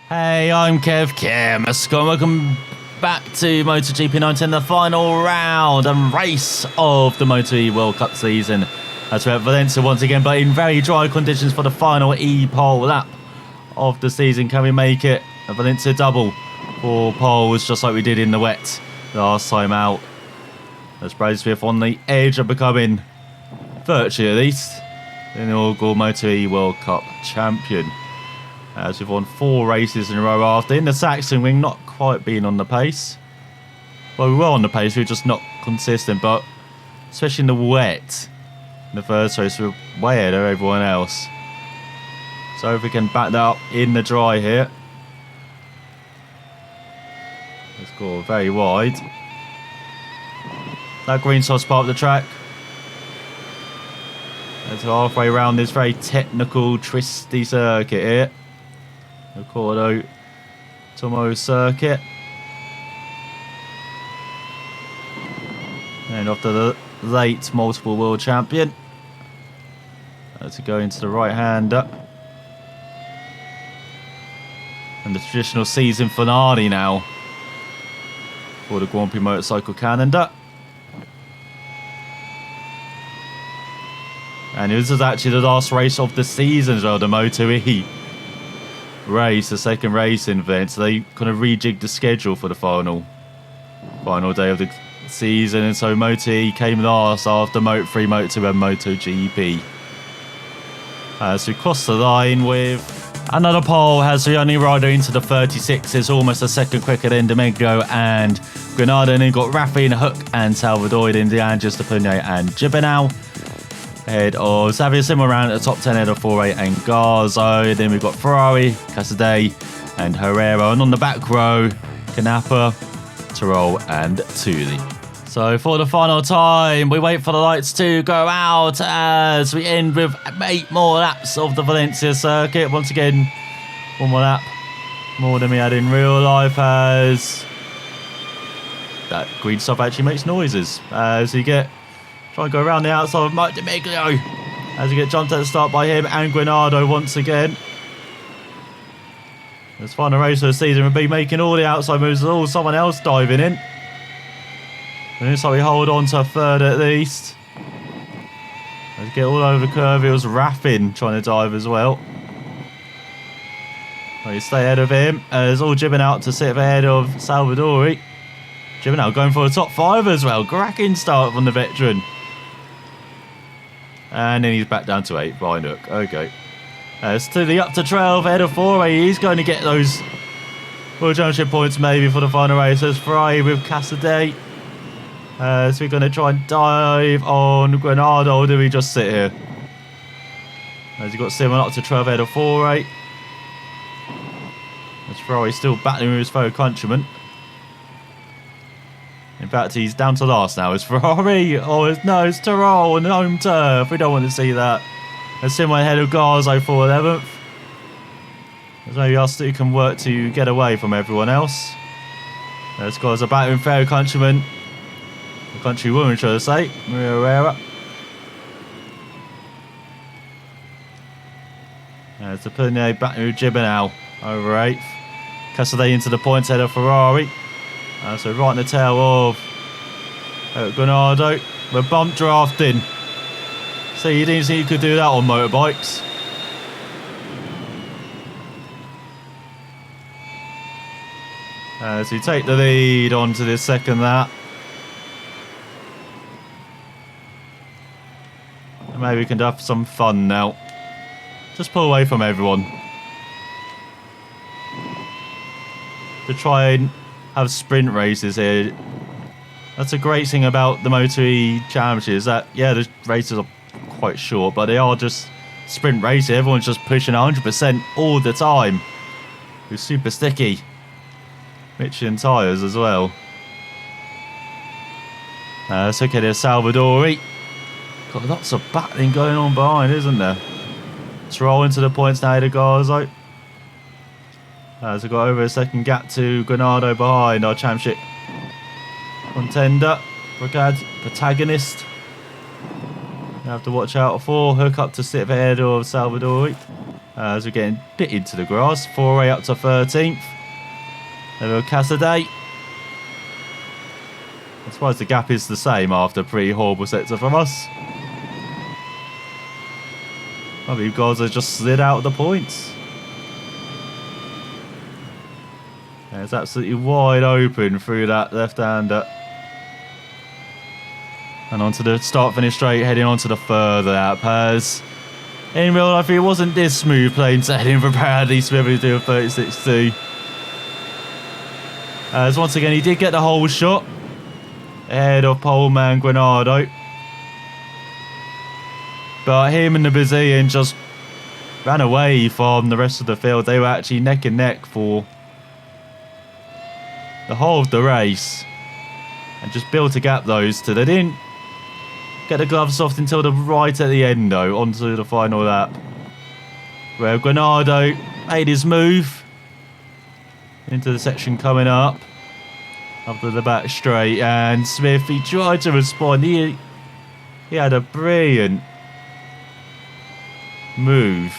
Hey, I'm Kev Scott. Welcome back to MotoGP 19, the final round and race of the MotoE World Cup season. As we're at Valencia once again, but in very dry conditions for the final E-pole lap of the season. Can we make it a Valencia double for poles, just like we did in the wet last time out? As Brad Smith on the edge of becoming, virtually at least, the inaugural MotoE World Cup champion. As we've won 4 races in a row after. In the Saxon Ring, not quite being on the pace. Well, we were on the pace, we were just not consistent. But especially in the wet, in the first race, we were way ahead of everyone else. So if we can back that up in the dry here. Let's go very wide. That green soft's part of the track. That's halfway around this very technical, twisty circuit here. Ricardo Tomo circuit. And after the late multiple world champion, to go into the right hander. And the traditional season finale now for the Grand Prix motorcycle calendar. And this is actually the last race of the season as well, the MotoE race, the second race in Valencia. So they kind of rejigged the schedule for the final day of the season, and so MotoE came last after Moto3, Moto2 and MotoGP. So we crossed the line with another pole, has the only rider into the 36s, almost a second quicker than Domingo and Granada, and then got Raffin, Hook and Salvador in the end, just Pune and Gibernau. Ahead of Xavier Simmer around at the top 10 ahead of 4-8 and Garzo. Then we've got Ferrari, Casadei and Herrera. And on the back row, Canapa, Tyrrell and Tuli. So for the final time, we wait for the lights to go out as we end with 8 more laps of the Valencia circuit. Once again, 1 more lap more than we had in real life, as that green stuff actually makes noises. As you get... Try and go around the outside of Mike D'Amiglio as you get jumped at the start by him and Granado once again. This final race of the season will be making all the outside moves, all someone else diving in. And looks like we hold on to a third at least. Let's get all over the curve. It was Raffin trying to dive as well. Well, you stay ahead of him. There's all jibbing out to sit ahead of Salvadori. Jibbing out going for the top 5 as well. Cracking start from the veteran. And then he's back down to 8. Brian Hook. Okay. It's to the up to 12 ahead of 4. He's going to get those World Championship points maybe for the final race. There's Ferrari with Casadei. So we're going to try and dive on Granado. Or do we just sit here? As you've got Simon up to 12 ahead of 4. As Ferrari still battling with his fellow countryman. In fact, he's down to last now. It's Ferrari. It's Tyrrell on home turf. We don't want to see that. Let's see my head of Garzo for 11th. There's maybe us two can work to get away from everyone else. There's Garzo battling fellow countryman. The countrywoman, should I say. Maria Herrera. There's the Pune battling with Gibernau over 8th. Casadei into the points head of Ferrari. So right in the tail of Granado. We're bump drafting. So you didn't think you could do that on motorbikes. So you take the lead onto this second lap. And maybe we can have some fun now. Just pull away from everyone. To try and have sprint races here. That's a great thing about the MotoE Championship, is that, yeah, the races are quite short, but they are just sprint races. Everyone's just pushing 100% all the time. It's super sticky. Michelin tyres as well. It's okay, there's Salvadori. Got lots of battling going on behind, isn't there? Let's roll into the points now, the Garzo. As we got over a second gap to Granado behind our championship contender, protagonist. You have to watch out for. Hook up to sit ahead of Salvadori. As we're getting a bit into the grass. 4 up to 13th. There we go, Cassidy. I'm surprised the gap is the same after a pretty horrible sector from us. I believe guys have just slid out of the points. Yeah, it's absolutely wide open through that left-hander. And onto the start-finish straight, heading onto the further lap. As in real life, it wasn't this smooth playing setting for Bradley Smith to do a 36.2. As once again, he did get the whole shot ahead of poleman Granado. But him and the Brazilian just ran away from the rest of the field. They were actually neck and neck for the whole of the race. And just built a gap, those two. They didn't get the gloves off until the right at the end, though, onto the final lap. Where Granado made his move into the section coming up to the back straight. And Smith, he tried to respond. He had a brilliant move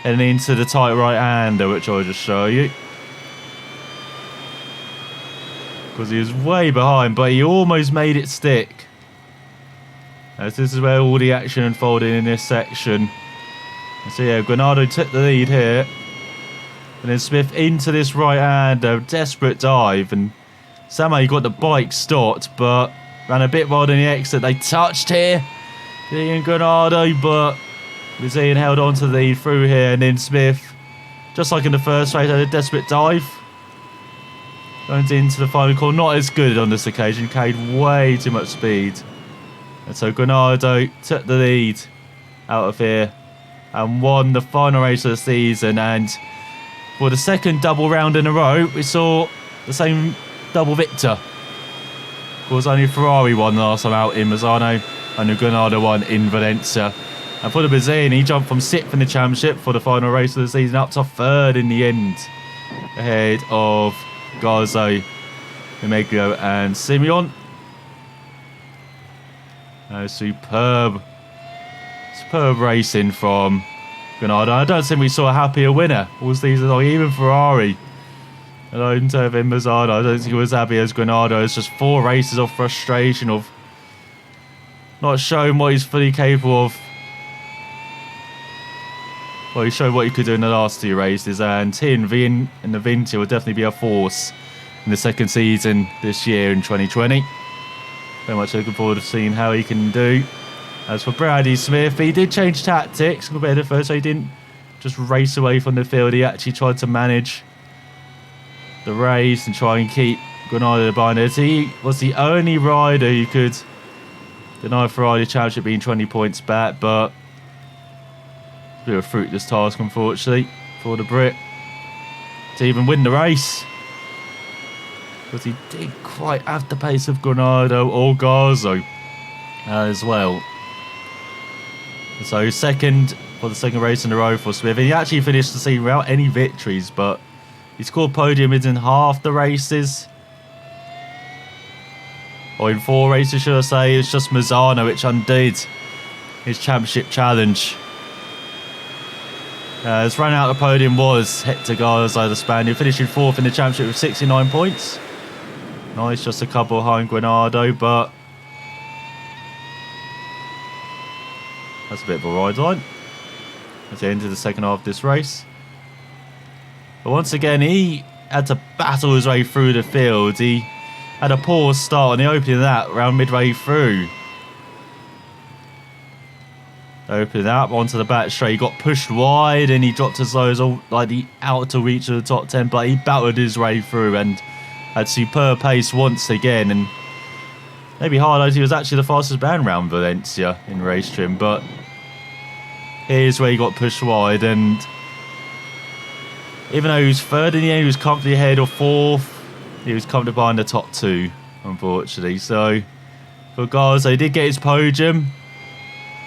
and into the tight right-hander, which I'll just show you. Because he was way behind, but he almost made it stick. As this is where all the action unfolded in this section. And so yeah, Granado took the lead here. And then Smith into this right-hander, desperate dive. And somehow he got the bike stopped, but ran a bit wild in the exit. They touched here, Ian Granado, but Brazilian held on to the lead through here. And then Smith, just like in the first race, had a desperate dive. Going into the final call, not as good on this occasion, carried way too much speed. And so Granado took the lead out of here and won the final race of the season. And for the second double round in a row, we saw the same double victor. Of course, only Ferrari won last time out in Mazzano, and Granado won in Valencia. And for the Brazilian, he jumped from 6th in the championship for the final race of the season up to 3rd in the end, ahead of Garzo, Meglio and Simeon. Superb racing from Granado. I don't think we saw a happier winner all season long. Even Ferrari, alone to in Mazzano, I don't think he was happy as Granado. It's just 4 races of frustration, of not showing what he's fully capable of. Well, he showed what he could do in the last 2 races, and Tin, Vin and the Vinti will definitely be a force in the second season this year in 2020. Very much looking forward to seeing how he can do. As for Bradley Smith, he did change tactics compared to first, so he didn't just race away from the field. He actually tried to manage the race and try and keep Granado behind it. He was the only rider who could deny Ferrari the championship being 20 points back, but a bit of a fruitless task, unfortunately, for the Brit to even win the race. Because he did quite have the pace of Granado or Garzo as well. So second for the second race in a row for Smith. And he actually finished the season without any victories, but he scored podium in half the races. Or in 4 races, should I say. It's just Mazzano which undid his championship challenge. His run out of the podium was Hector Garza, the Spaniard, finishing 4th in the championship with 69 points. Nice, just a couple behind Granado, but that's a bit of a ride line at the end of the second half of this race. But once again, he had to battle his way through the field. He had a poor start on the opening of that around midway through. Opening up onto the back straight, he got pushed wide and he dropped as low as like the outer reach of the top 10, but he battled his way through and had superb pace once again. And maybe highlighted he was actually the fastest man around Valencia in race trim, but here's where he got pushed wide. And even though he was 3rd in the end, he was comfortably ahead of 4th. He was comfortably behind the top 2, unfortunately. So for Garza, he did get his podium.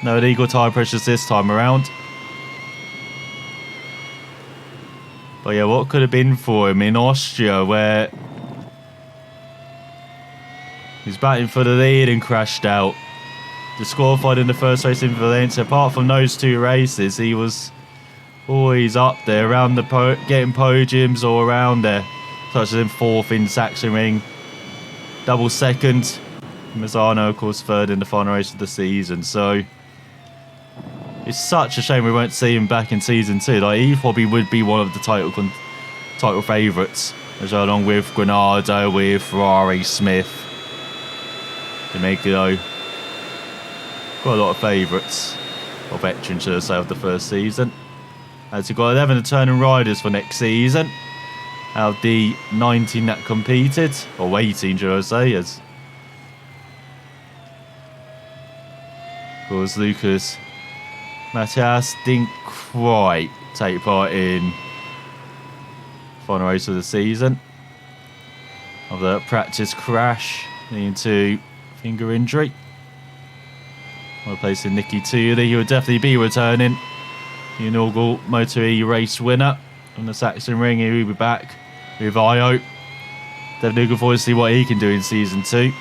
No illegal tyre pressures this time around. But yeah, what could have been for him in Austria, where he's batting for the lead and crashed out. Disqualified in the first race in Valencia. Apart from those 2 races, he was always up there, around the getting podiums or around there, such as in 4th in Sachsenring, double 2nd. Mazzano, of course, 3rd in the final race of the season. So it's such a shame we won't see him back in season 2. Like, he probably would be one of the title favourites, as well, along with Granado, with Ferrari, Smith, D'Amiglio. Got a lot of favourites, or veterans, should I say, of the first season. As you've got 11 returning riders for next season, out of the 19 that competed, or 18, should I say, as of course Lucas Matthias didn't quite take part in the final race of the season. Of the practice crash, leading to finger injury. Replacing Nicky Tuuli, he would definitely be returning. The inaugural MotoE race winner from the Sachsenring. He will be back with Io. Definitely looking forward to see what he can do in season 2.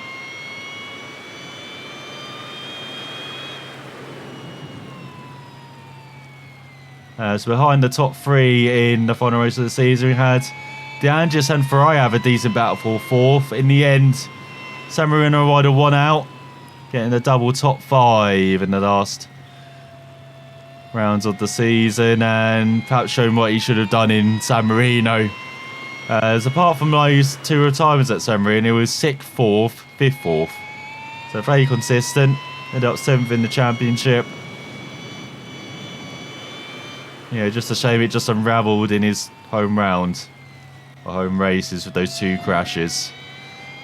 So behind the top 3 in the final race of the season, we had De Angelis and Ferrari have a decent battle for 4th. In the end, San Marino rider won out, getting the double top 5 in the last rounds of the season, and perhaps showing what he should have done in San Marino. As apart from those 2 retirements at San Marino, it was 6th, 4th, 5th, 4th. So very consistent. Ended up 7th in the championship. Yeah, just a shame it just unravelled in his home round, or home races, with those 2 crashes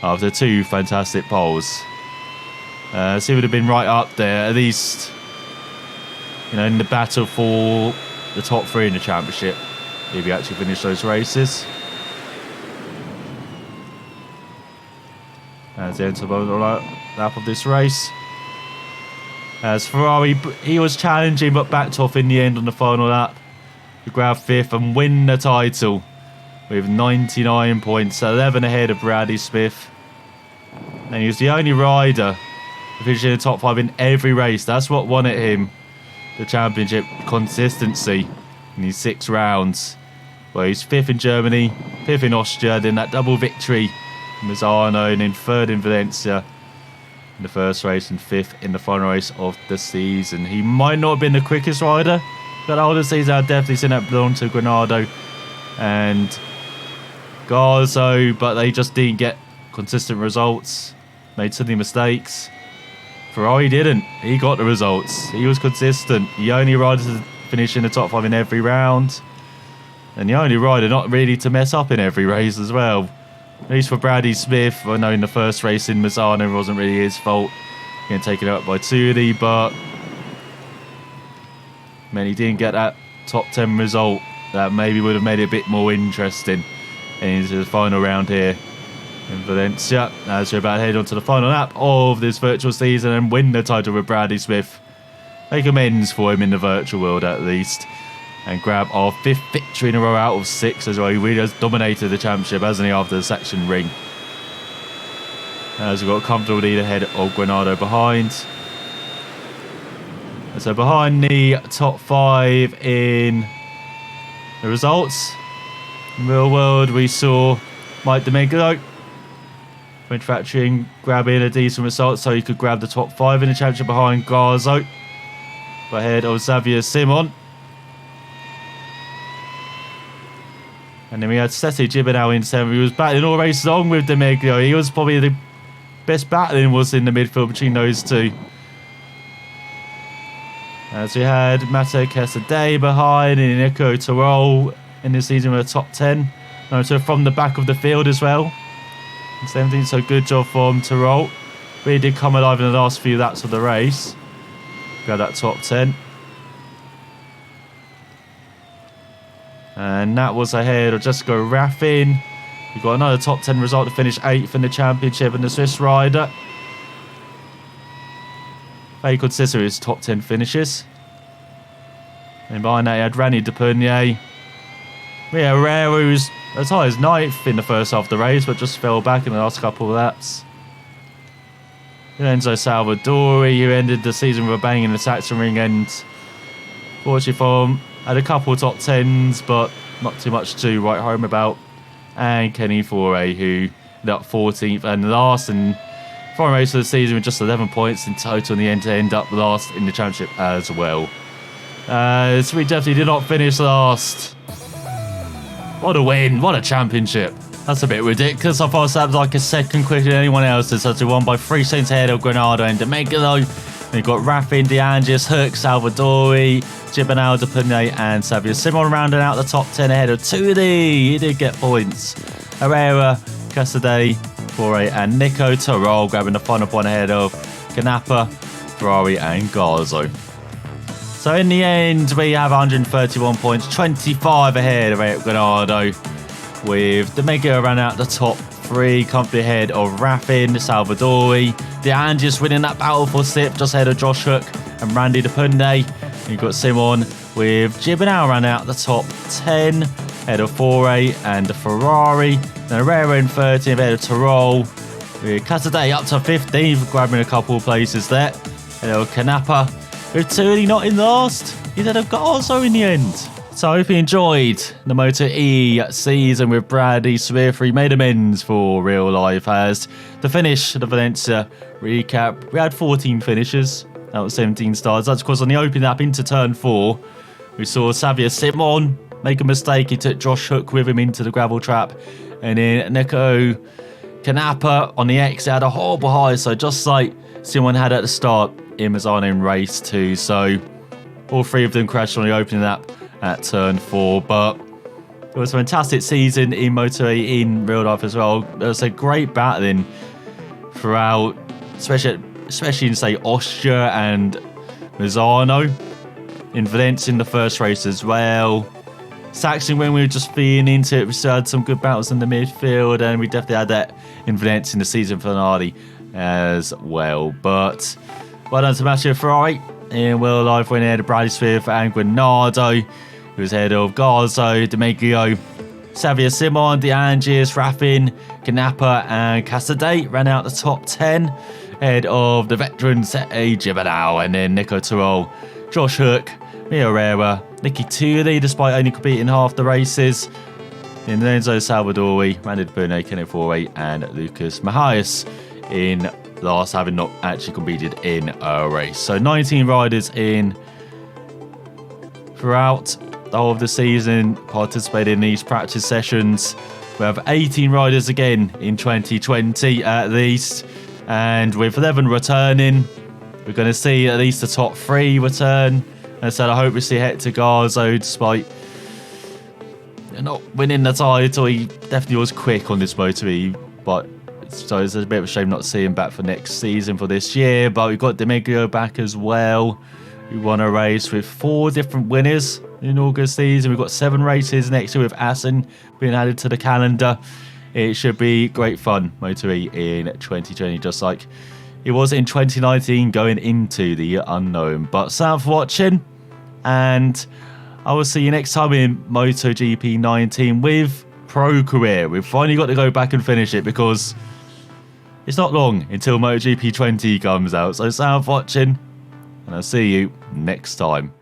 after 2 fantastic poles. So he would have been right up there, at least, you know, in the battle for the top 3 in the championship, if he actually finished those races. As the end of the lap of this race. As Ferrari, he was challenging but backed off in the end on the final lap to grab 5th and win the title with 99 points, 11 ahead of Bradley Smith. And he was the only rider to finish in the top 5 in every race. That's what won at him the championship, consistency in these 6 rounds. Well, he's 5th in Germany, 5th in Austria, then that double victory in Mazzano, and then 3rd in Valencia in the first race, and 5th in the final race of the season. He might not have been the quickest rider, but all the season I've definitely seen that belong to Granado and Garzo, but they just didn't get consistent results, made silly mistakes. Ferrari didn't. He got the results. He was consistent. The only rider to finish in the top 5 in every round, and the only rider not really to mess up in every race as well. At least for Bradley Smith, I know in the first race in Mazzano it wasn't really his fault, getting taken out by Tuuli, but man, he didn't get that top 10 result that maybe would have made it a bit more interesting into the final round here in Valencia, as we're about to head on to the final lap of this virtual season and win the title with Bradley Smith. Make amends for him in the virtual world at least, and grab our 5th victory in a row out of 6 as well. He really has dominated the championship, hasn't he, after the Sachsenring. As we've got a comfortable lead ahead of Granado behind. And so behind the top 5 in the results, in real world we saw Mike D'Amiglio manufacturing grabbing a decent result so he could grab the top 5 in the championship behind Garzo, ahead of Xavier Simon. And then we had Sete Gibernau in 7th. He was battling all races on with D'Amiglio. He was probably the best battling was in the midfield between those 2. As we had Matteo Quesadei behind, and Nico Tirol in this season with a top 10. So from the back of the field as well. 17th, so good job from Tirol. Really did come alive in the last few laps of the race. Got that top 10. And that was ahead of Jessica Raffin. We've got another top 10 result to finish 8th in the championship, and the Swiss rider. Very consistent with his top 10 finishes. And behind that, he had Rani Depurnier. Yeah, Herrera, who was as high as 9th in the first half of the race, but just fell back in the last couple of laps. Enzo Salvadori, who ended the season with a bang in the Sachsenring, and fortunately for him, Had a couple of top 10s, but not too much to write home about. And Kenny Foray, who ended up 14th and last in foreign race of the season with just 11 points in total in the end to end up last in the championship as well. So we definitely did not finish last. What a win, what a championship. That's a bit ridiculous. I thought that was like a second quicker than anyone else. It's such a won by 3 seconds ahead of Granado and Domegalo. Then you've got Raffin, De Angelis, Hook, Salvadori, Gibernal, Depune and Xavier Simon rounding out the top 10 ahead of 2D. He did get points. Herrera, Casadei, Foray and Nico Terol grabbing the final point ahead of Canapa, Ferrari and Garzo. So in the end, we have 131 points, 25 ahead of Eric Granado, with Domegalo running out the top 3, comfortably ahead of Raffin, Salvadori, De Angelis winning that battle for SIP, just ahead of Josh Hook and Randy Depunde. You've got Simon with Gibernal running out the top 10, ahead of Foray and Ferrari. Then Herrera in 13th, ahead of Terol. With Casadei up to 15th, grabbing a couple of places there. Ahead of Canapa. With Turley not in last. He's had a Garzo in the end. So I hope you enjoyed the MotoE season with Bradley Smith. He made amends for real life as the finish of the Valencia recap. We had 14 finishes out of 17 starts. That's of course on the opening lap into turn 4. We saw Xavier Simon make a mistake. He took Josh Hook with him into the gravel trap. And then Nico Canapa on the exit had a horrible high. So just like Simon had at the start, in Mazzano in race 2. So all 3 of them crashed on the opening lap at turn 4, but it was a fantastic season in MotoE in real life as well. There was a great battling throughout, especially in say Austria and Mazzano, in Valencia in the first race as well. Saxon, when we were just feeding into it, we still had some good battles in the midfield, and we definitely had that in Valencia in the season finale as well. But well done to Matteo Ferrari in real life when he had Bradley Smith and Granado, who was ahead of Garzo, Domegalo, Xavier Simon, De Angelis, Raffin, Canapa and Casadei ran out the top 10, ahead of the veteran Sete Gibernal, and then Nico Terol, Josh Hook, Mio Herrera, Nicky Tully, despite only competing half the races, in Lorenzo Salvadori, Randy Depune, Kenneth Foray and Lucas Mahias in last, having not actually competed in a race. So 19 riders in throughout the whole of the season participated in these practice sessions. We have 18 riders again in 2020 at least, and with 11 returning, we're going to see at least the top 3 return. And so I hope we see Hector Garzo, despite not winning the title. He definitely was quick on this MotoE, but so it's a bit of a shame not to see him back for next season for this year. But we've got Domegalo back as well, who won a race with 4 different winners in August season. We've got 7 races next year with Assen being added to the calendar. It should be great fun, MotoE in 2020, just like it was in 2019 going into the unknown. But thanks for watching, and I will see you next time in MotoGP 19 with Pro Career. We've finally got to go back and finish it because it's not long until MotoGP 20 comes out. So thanks for watching, and I'll see you next time.